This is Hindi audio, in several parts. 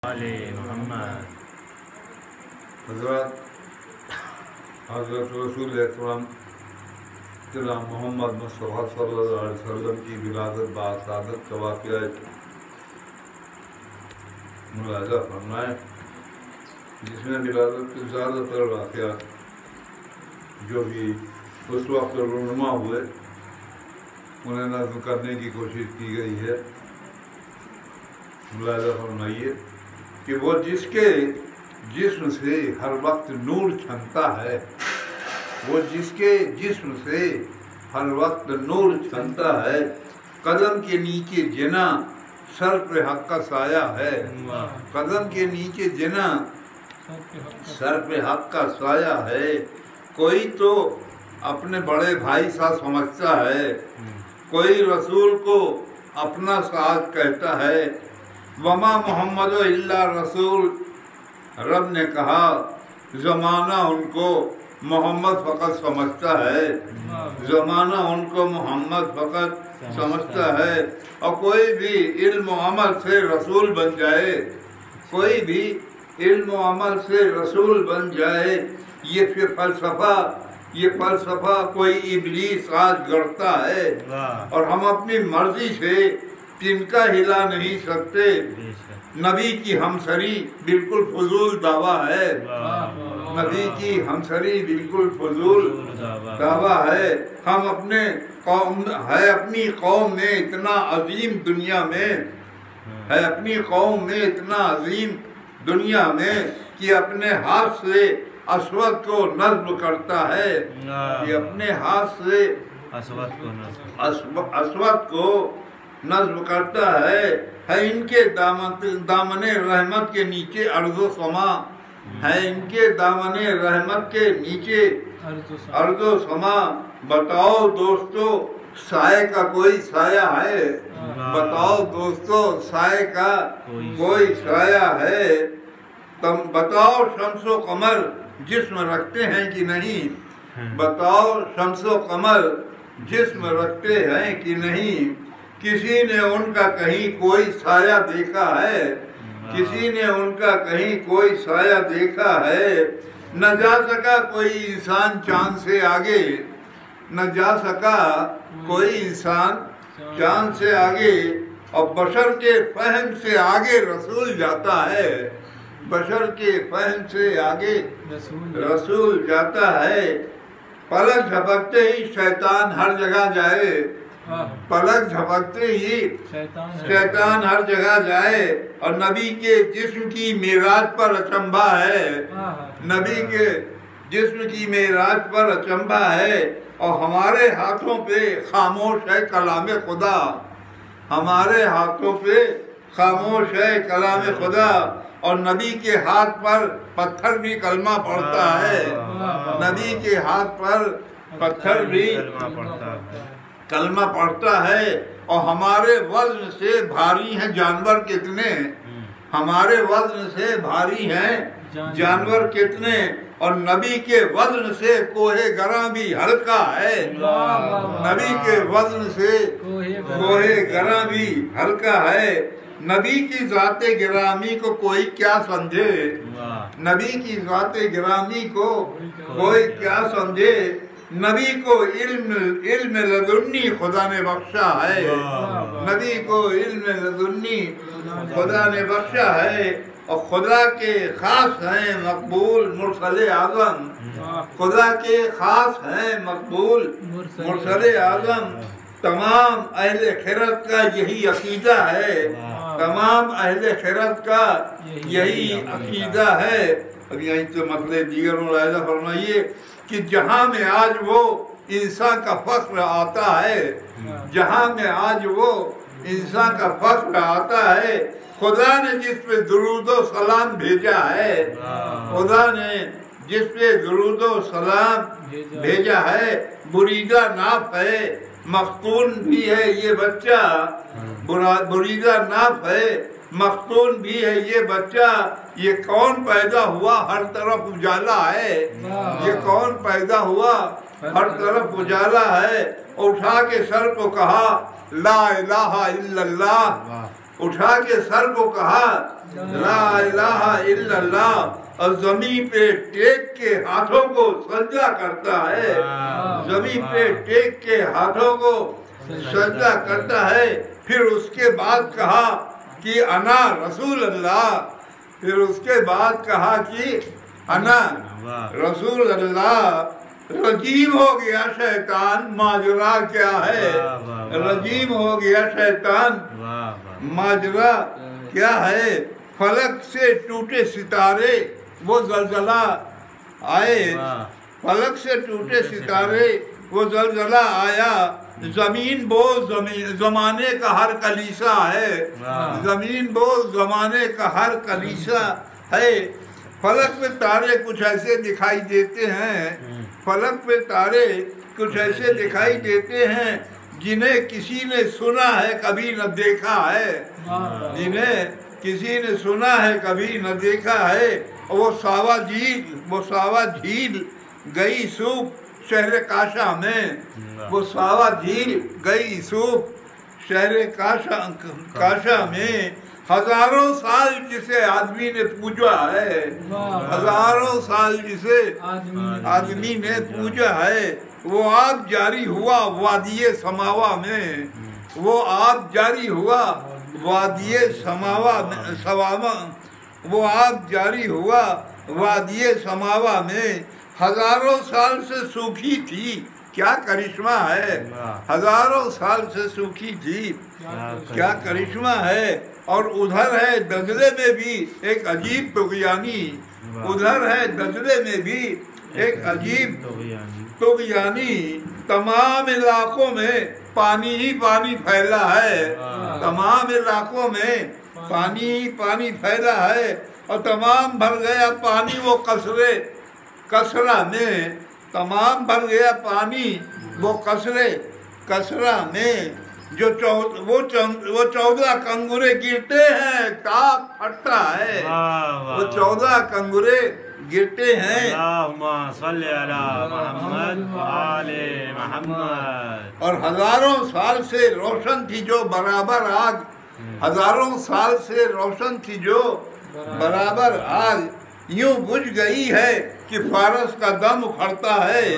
आले मोहम्मद। हज़रत रसूल अकरम जनाब मोहम्मद मुस्तफ़ा सल्लल्लाहु अलैहि वसल्लम की विलादत बासादत का वाक़या मुलाज़ा फरमाए, जिसमें विलादत के ज़्यादातर वाक़या जो भी उस वक्त रूनुमा हुए उन्हें नज़्म करने की कोशिश की गई है। मुलाज़ा फरमाइए कि वो जिसके जिस्म से हर वक्त नूर छनता है, वो जिसके जिस्म से हर वक्त नूर छनता है, कदम के नीचे जिना सर पे हक का साया है, कदम के नीचे जिना सर पे हक का साया है। कोई तो अपने बड़े भाई सा समझता है, कोई रसूल को अपना साथ कहता है। वमा मोहम्मद इल्ला रसूल, रब ने कहा ज़माना उनको मोहम्मद फ़कत समझता है, ज़माना उनको मोहम्मद फ़कत समझता है। और कोई भी इल्म अमल से रसूल बन जाए, कोई भी इल्म अमल से रसूल बन जाए, ये फिर फ़लसफ़ा कोई इब्लीस आज गढ़ता है और हम अपनी मर्जी से तिनका हिला नहीं सकते। नबी की हमसरी बिल्कुल फजूल दावा है, नबी की हमसरी बिल्कुल फजूल दावा है। हम अपनी कौम में इतना अजीम दुनिया में है, अपनी कौम में इतना अजीम दुनिया में कि अपने हाथ से असवद को नस्ब करता है, कि अपने हाथ से असवद को नस्ब करता है। इनके दामने रहमत के नीचे अर्ज़ो समा है, इनके दामने रहमत के नीचे अर्ज़ो समा। बताओ दोस्तों साए का कोई साया है, बताओ दोस्तों साए का कोई साया है। तुम बताओ शम्सो कमर जिस्म रखते हैं कि नहीं, बताओ शम्सो कमर जिस्म रखते हैं कि नहीं। किसी ने उनका कहीं कोई साया देखा है, किसी ने उनका कहीं कोई साया देखा है। न जा सका कोई इंसान चांद से आगे, न जा सका कोई इंसान चांद से आगे। और बशर के फहम से आगे रसूल जाता है, बशर के फहम से आगे रसूल जाता है। पलक झपकते ही शैतान हर जगह जाए, पलक झपकते ही शैतान हर जगह जाए। और नबी के जिस्म की मेराज पर अचंभा है, नबी के जिस्म की मेराज पर अचंभा है। और हमारे हाथों पे खामोश है कलाम खुदा, हमारे हाथों पे खामोश है कलाम खुदा। और नबी के हाथ पर पत्थर भी कलमा पढ़ता है, नबी के हाथ पर पत्थर भी कलमा पढ़ता है। और हमारे वज़न से भारी हैं जानवर कितने, हमारे वज़न से भारी हैं जानवर कितने। और नबी के वज़न से कोहे गरा भी हल्का है, नबी के वज़न से कोहे गरा भी हल्का है। नबी की ज़ाते गिरामी को कोई क्या समझे, नबी की ज़ाते गिरामी को कोई क्या समझे। नबी को इल्म लदुन्नी खुदा ने बख्शा है, नबी को इल्म लदुन्नी खुदा ने बख्शा है। और खुदा के खास हैं मकबूल मुरसले आज़म, खुदा के खास हैं मकबूल मुरसले आज़म। तमाम अहले खिरत का यही अकीदा है, तमाम अहले खिरत का यही अकीदा है। अब यहीं तो मतलब दीगर मुलाहिज़ा फरमाइए कि जहाँ में आज वो इंसान का फख्र आता है, जहाँ में आज वो इंसान का फख्र आता है। खुदा ने जिस पे दुरूद व सलाम भेजा है, खुदा ने जिस पे दुरूद व सलाम भेजा है। बुरीदा नाफ है मख्तून भी है ये बच्चा, बुरीदा नाफ है मख्तून भी है ये बच्चा। ये कौन पैदा हुआ हर तरफ उजाला है, ये कौन पैदा हुआ हर तरफ उजाला है। उठा के सर को कहा ला इलाहा इल्लल्लाह, उठा के सर को कहा ला इलाहा इल्लल्लाह और जमीन पे टेक के हाथों को सजदा करता है, जमीन पे टेक के हाथों को सजदा करता है। फिर उसके बाद कहा कि अना रसूल अल्लाह, फिर उसके बाद कहा कि अना रसूल अल्लाह। रजीम हो गया शैतान, माजरा क्या है? रजीम हो गया शैतान, माजरा क्या है? फलक से टूटे सितारे, वो जलजला आए, फलक से टूटे सितारे, वो जलजला आया। जमीन बोल जमाने का हर कलीसा है, जमीन बोल जमाने का हर कलीसा है। फलक में तारे कुछ ऐसे दिखाई देते हैं, फलक पे तारे कुछ ऐसे दिखाई देते हैं जिन्हें किसी ने सुना है कभी न देखा है, जिन्हें किसी ने सुना है कभी न देखा है। वो सावा झील गई सूख शहर काशा में, वो सावा झील गई सूख शहर काशा में। हजारों साल जिसे आदमी ने पूजा है, हजारों साल जिसे आदमी ने पूजा है, वो आग जारी हुआ वादिये समावा में, वो आग जारी हुआ वादिये समावा में, वो आग जारी हुआ वादिये समावा में। हजारों साल से सूखी थी, क्या करिश्मा है, हजारों साल से सूखी थी, क्या करिश्मा है। और उधर है दजले में भी एक अजीब तुगयानी, उधर है दजले में भी एक अजीब तुगयानी। तमाम इलाकों में पानी ही पानी फैला है, तमाम इलाकों में पानी ही पानी फैला है। और तमाम भर गया पानी वो कसरा में, तमाम भर गया पानी वो कसरा में। जो वो 14 कंगुरे गिरते हैं, काक फटता है, वो 14 कंगुरे गिरते हैं। और हजारों साल से रोशन थी जो बराबर आग, हजारों साल से रोशन थी जो बराबर आग, यूं बुझ गई है कि फारस का दम उखड़ता है,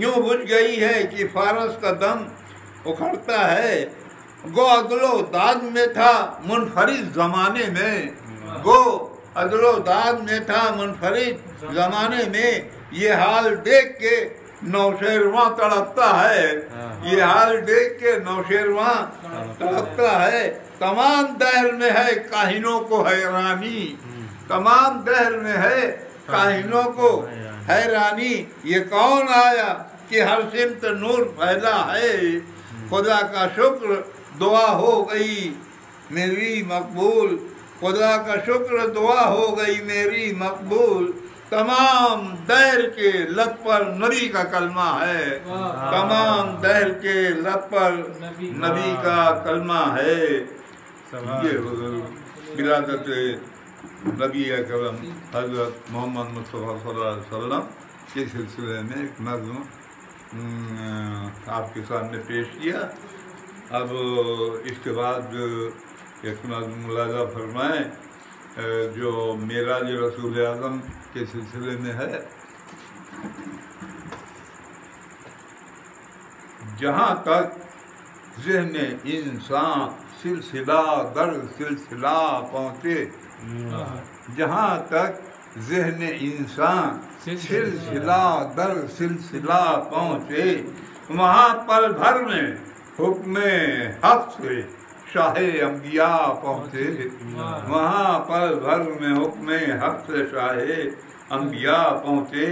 यूं बुझ गई है कि फारस का दम उखड़ता है। गो अदलो दाद में था मुनफरिद जमाने में, गो अदलो दाद में था मुनफरिद जमाने में। ये हाल देख के नौशेरवां तड़पता है, ये हाल देख के नौशेरवां तड़पता है। तमाम दहर में है काहिनों को हैरानी, तमाम दहर में है काहिनों को हैरानी। ये कौन आया कि हर सिमत नूर फैला है, खुदा का शुक्र दुआ हो गई मेरी मकबूल, खुदा का शुक्र दुआ हो गई मेरी मकबूल। तमाम दहर के लब पर नबी का कलमा है, तमाम दहर के लब पर नबी का कलमा है। ये विरादत नबी अकरम हज़रत मोहम्मद मुस्तफ़ा सल्लल्लाहु अलैहि वसल्लम के सिलसिले में एक नज़्म आपके सामने पेश किया। अब इसके बाद एक नज़्म मुलाज़ा फरमाएँ जो मेराज रसूल आज़म के सिलसिले में है। जहाँ तक ज़हन इंसान सिलसिला दर सिलसिला पहुँचे, जहाँ तक ज़हन इंसान सिलसिला दर सिलसिला पहुँचे, वहाँ पल भर में हुक्म हक़ से शाहे अंबिया पहुँचे, वहाँ पल भर में हुक्म हक़ से शाहे अंबिया पहुँचे।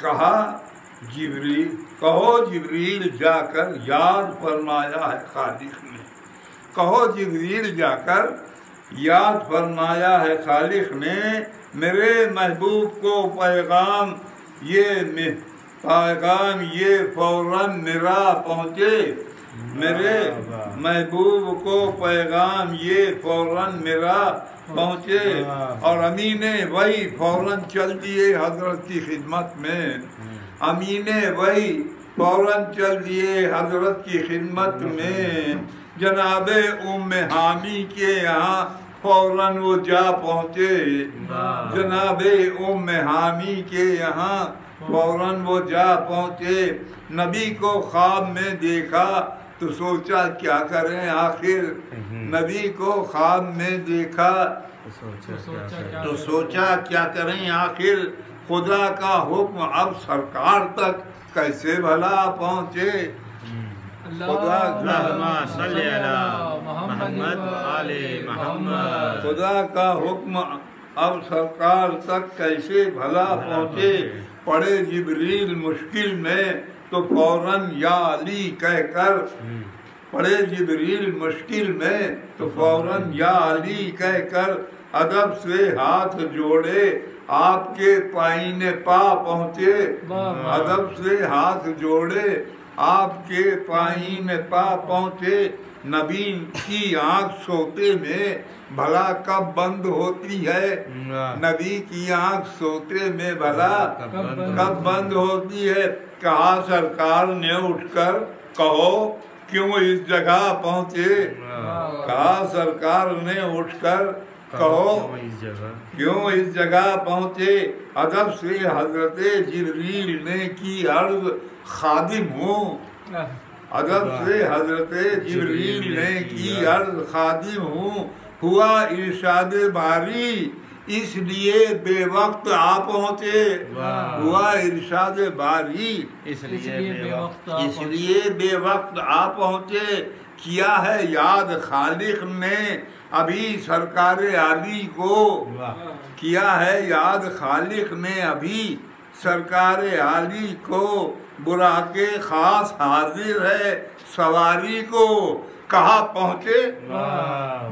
कहा कहो जिब्रील जाकर याद फरमाया है खालिक ने, कहो जिब्रील जाकर याद फरमाया है खालिक ने। मेरे महबूब को पैगाम ये फौरन मेरा पहुँचे, मेरे महबूब को पैगाम ये फौरन मेरा पहुँचे। और अमीने वही फौरन चल दिए हजरत की खिदमत में, अमीने वही फौरन चल दिए हजरत की खिदमत में। जनाबे उम्मे हामी के यहाँ फौरन वो जा पहुँचे। जनाबे उम्मे हामी के यहाँ फौरन वो जा पहुँचे। नबी को ख्वाब में देखा तो सोचा क्या करें आखिर। नबी को ख्वाब में देखा तो सोचा क्या करें आखिर। खुदा का हुक्म अब सरकार तक कैसे भला पहुँचे। खुदा का हुक्म अब सरकार तक कैसे भला पहुँचे। पड़े जिब्रील मुश्किल में तो फौरन या अली कहकर। पड़े जिब्रील मुश्किल में तो फौरन या अली कहकर अदब से हाथ जोड़े आपके पाईने पा पहुँचे। अदब से हाथ जोड़े आपके पाईने पा पहुँचे। नबी की आँख सोते में भला कब बंद होती है। नबी की आँख सोते में भला कब बंद होती है। कहा सरकार ने उठकर कहो क्यों इस जगह पहुँचे। कहा सरकार ने उठकर कहो क्यों इस जगह पहुँचे। अदब से हजरते जिब्रील ने की अर्ज खादिम हूँ। अदब से हजरते जिब्रील ने की अर्ज खादिम हूँ। हुआ इरशाद बारी इसलिए बेवक्त आ पहुँचे। हुआ इरशाद बारी इसलिए बेवक्त आ पहुँचे। किया है याद खालिक ने अभी सरकार आली को। किया है याद खालिक ने अभी सरकार आली को। बुराके खास हाजिर है सवारी को। कहाँ पहुँचे।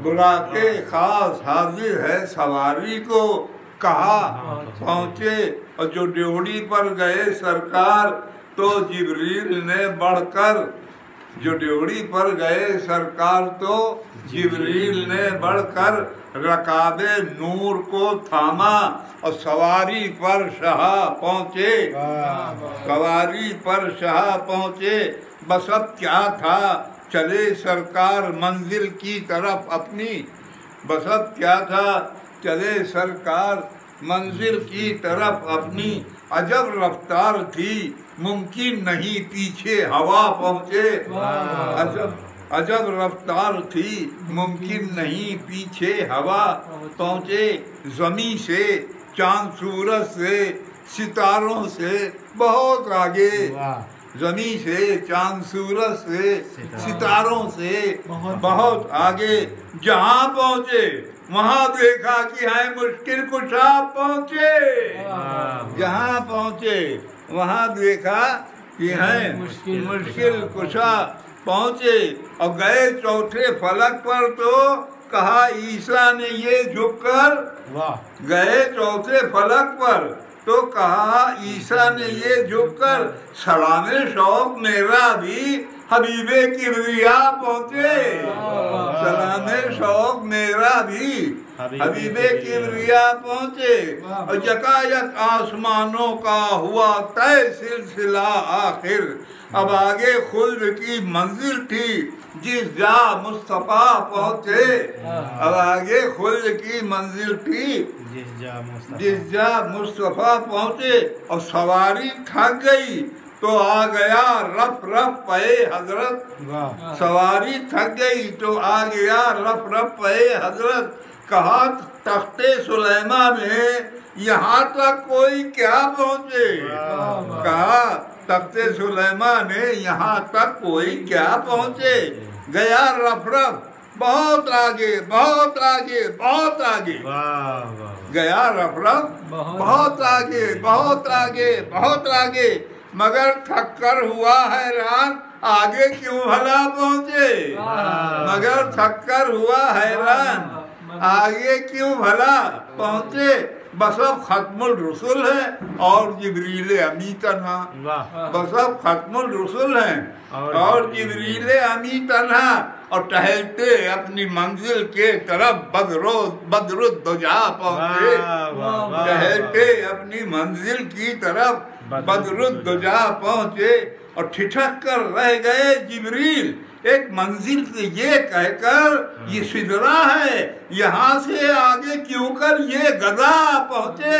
बुराके खास हाजिर है सवारी को। कहाँ पहुँचे। और जो ड्योढ़ी पर गए सरकार तो जिब्रील ने बढ़कर। जो ड्योढ़ी पर गए सरकार तो जिब्रील ने बढ़कर रकाबे नूर को थामा और सवारी पर शाह पहुँचे। सवारी पर शाह पहुँचे। बस अब क्या था चले सरकार मंजिल की तरफ अपनी। बस अब क्या था चले सरकार मंजिल की तरफ अपनी। अजब रफ्तार थी मुमकिन नहीं पीछे हवा पहुँचे। अजब रफ्तार थी मुमकिन नहीं पीछे हवा पहुँचे। ज़मीं से चांद सूरज से सितारों से बहुत आगे। ज़मीं से चांद सूरज से सितारों से बहुत आगे। जहाँ पहुँचे वहाँ देखा कि है मुश्किल कुशा पहुँचे। जहाँ पहुँचे वहाँ देखा कि है मुश्किल कुशा पहुँचे। और गए चौथे फलक पर तो कहा ईसा ने ये झुककर। गए चौथे फलक पर तो कहा ईसा ने ये झुककर सलामे शौक मेरा भी हबीबे किबरिया पहुँचे। सलामे शौक मेरा भी हबीबे किबरिया पहुँचे। और यकायक आसमानों का हुआ तय सिलसिला आखिर। अब आगे खुल्द की मंजिल थी जिस जा मुस्तफा पहुँचे। अब आगे खुल्द की मंजिल थी जिस जा मुस्तफा पहुँचे। और सवारी थक गई तो आ गया रफ रफ पे हजरत। सवारी थक गई तो आ गया रफ रफ पे हजरत। कहा तख्ते सुलेमान में यहाँ तक कोई क्या पहुँचे। कहा तख्ते सुलेमान ने यहाँ तक कोई क्या पहुँचे। गया रफ रफ बहुत आगे बहुत आगे बहुत आगे। गया रफ रफ बहुत आगे बहुत आगे बहुत आगे। मगर थक कर हुआ हैरान आगे क्यों भला पहुँचे। मगर थक कर हुआ हैरान आगे क्यों भला पहुँचे। बस अब खत्मुल रसूल है और जिब्रील अमी तन्हा। बस अब खत्मुल रसूल है और जिब्रील अमी तन्हा। और टहलते अपनी मंजिल के तरफ बदरुद्दुजा पहुँचे। टहलते अपनी मंजिल की तरफ बदरुद्दुजा पहुँचे। और ठिठक कर रह गए जिब्रील। एक मंजिल से ये कहकर ये सिदरा है, यहाँ से आगे क्यों कर ये गदा पहुंचे।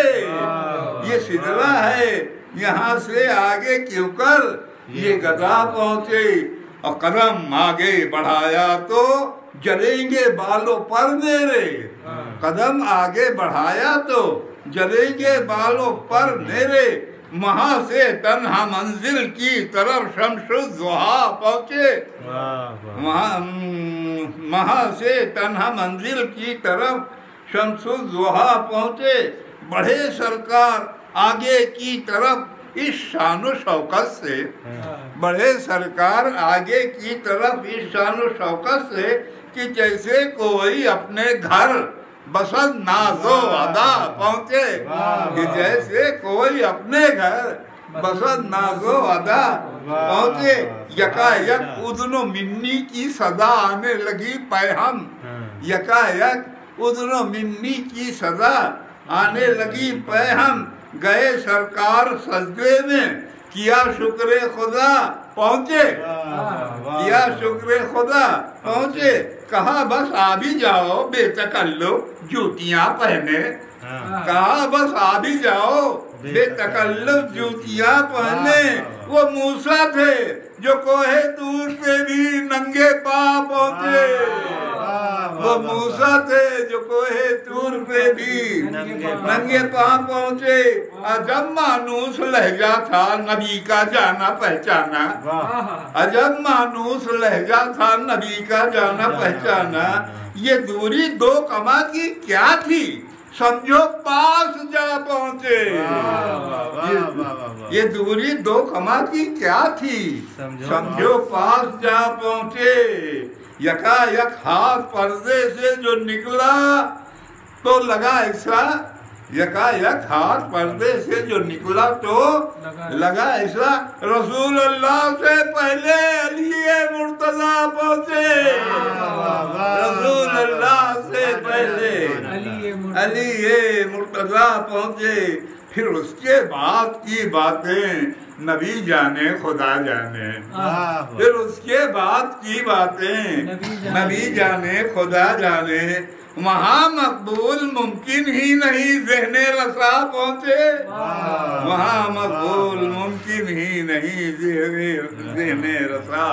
ये सिदरा है, यहाँ से आगे क्यों कर ये गदा पहुंचे। और कदम आगे बढ़ाया तो जलेंगे बालों पर मेरे। कदम आगे बढ़ाया तो जलेंगे बालों पर मेरे। वहां से तन्हा मंजिल की तरफ शम्सुद्दुहा पहुंचे। वहां से तन्हा मंजिल की तरफ शम्सुद्दुहा पहुंचे। बढ़े सरकार आगे की तरफ इस शानो शौकत से। बढ़े सरकार आगे की तरफ इस शानो शौकत से कि जैसे कोई अपने घर बसंत नाजो अदा पहुंचे। कि जैसे कोई अपने घर बसंत नाजो अदा पहुंचे। यकायक उदनो मिन्नी की सदा आने लगी पैहम। यकायक उदनो मिन्नी की सदा आने लगी पैहम। गए सरकार सजदे में किया शुक्र खुदा पहुंचे। किया शुक्र खुदा पहुंचे। कहा बस आ भी जाओ बेतकल्लुफ जूतियां पहने। कहा बस आ भी जाओ बेतकल्लुफ जूतियां पहने। वो मूसा थे जो कोहे दूर से भी नंगे पांव पहुंचे। वो मूसा थे जो कोहे दूर पे भी नंगे पांव पहुंचे। अजब मानूस लहजा था नबी का जाना पहचाना। अजब मानूस लहजा था नबी का जाना पहचाना। ये दूरी 2 कमा की क्या थी, समझो पास जा पहुंचे। ये दूरी 2 कमा की क्या थी, समझो पास जा पहुंचे। यकायक हाथ पर्दे से जो निकला तो लगा ऐसा। यकायक हाथ पर्दे से जो निकला तो लगा ऐसा। रसूल अल्लाह से पहले अली मुर्तजा पहुंचे। रसूल अल्लाह से पहले अली मुर्तजा पहुंचे। फिर उसके बाद की बातें नबी जाने खुदा जाने। फिर उसके बाद की बातें नबी जाने खुदा जाने। वहाँ मकबूल मुमकिन ही नहीं ज़हने रसा पहुँचे। वहाँ मकबूल मुमकिन ही नहीं ज़हने रसा